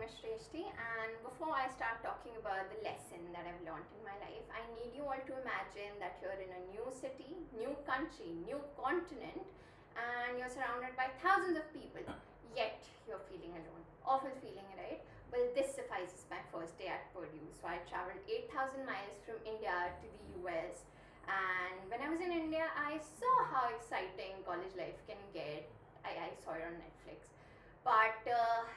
name is Shreshti, and before I start talking about the lesson that I've learned in my life, I need you all to imagine that you're in a new city, new country, new continent, and you're surrounded by thousands of people, yet you're feeling alone. Awful feeling, right? Well, this suffices my first day at Purdue. So I traveled 8,000 miles from India to the US, and when I was in India, I saw how exciting college life can get. I saw it on Netflix. But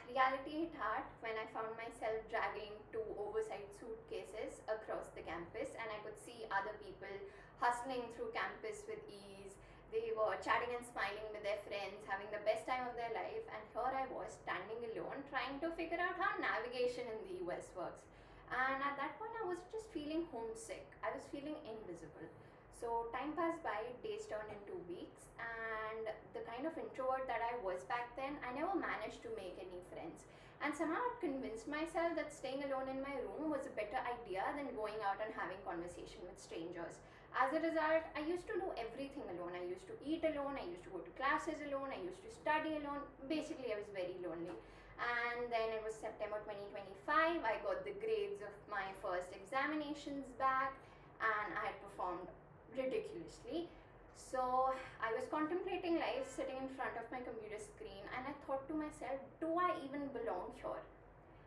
reality hit hard when I found myself dragging two oversized suitcases across the campus, and I could see other people hustling through campus with ease. They were chatting and smiling with their friends, having the best time of their life, and here I was standing alone trying to figure out how navigation in the US works. And at that point, I was just feeling homesick. I was feeling invisible. So time passed by, days turned into weeks, and the kind of introvert that I was back then, I never managed to make any friends. And somehow I convinced myself that staying alone in my room was a better idea than going out and having conversation with strangers. As a result, I used to do everything alone. I used to eat alone, I used to go to classes alone, I used to study alone. Basically, I was very lonely. And then it was September 2025, I got the grades of my first examinations back, and I had performed ridiculously. So I was contemplating life sitting in front of my computer screen, and I thought to myself, do I even belong here?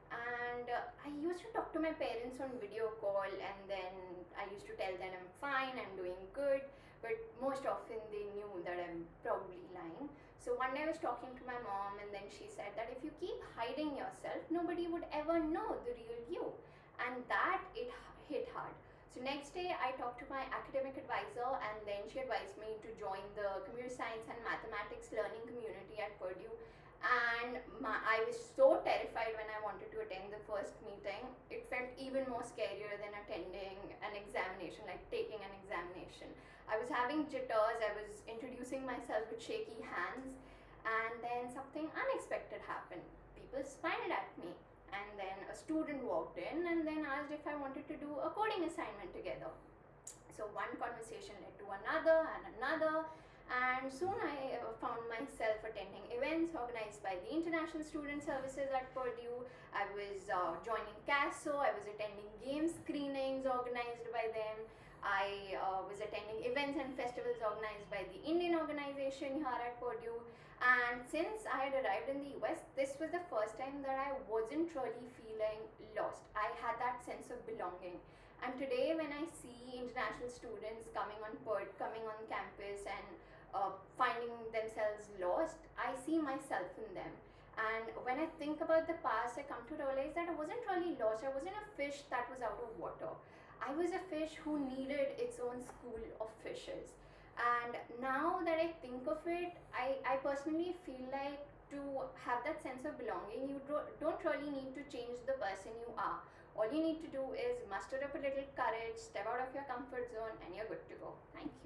And I used to talk to my parents on video call, and then I used to tell them I'm fine, I'm doing good, but most often they knew that I'm probably lying. So one day I was talking to my mom, and then she said that if you keep hiding yourself, nobody would ever know the real you. And that it hit hard. So next day I talked to my academic advisor, and then she advised me to join the computer science and mathematics learning community at Purdue. And I was so terrified when I wanted to attend the first meeting. It felt even more scarier than attending an examination, like taking an examination. I was having jitters, I was introducing myself with shaky hands, and then something unexpected happened. People smiled at me, and then a student walked in and then asked if I wanted to do a coding assignment together. So one conversation led to another and another, and soon I found myself attending events organized by the International Student Services at Purdue. I was joining CASO, I was attending game screenings organized by them. I was attending events and festivals organized by the Indian organization here at Purdue. And since I had arrived in the US, this was the first time that I wasn't really feeling lost. I had that sense of belonging. And today, when I see international students coming on campus and finding themselves lost, I see myself in them. And when I think about the past, I come to realize that I wasn't really lost. I wasn't a fish that was out of water. I was a fish who needed its own school of fishes. And now that I think of it, I personally feel like to have that sense of belonging, you don't really need to change the person you are. All you need to do is muster up a little courage, step out of your comfort zone, and you're good to go. Thank you.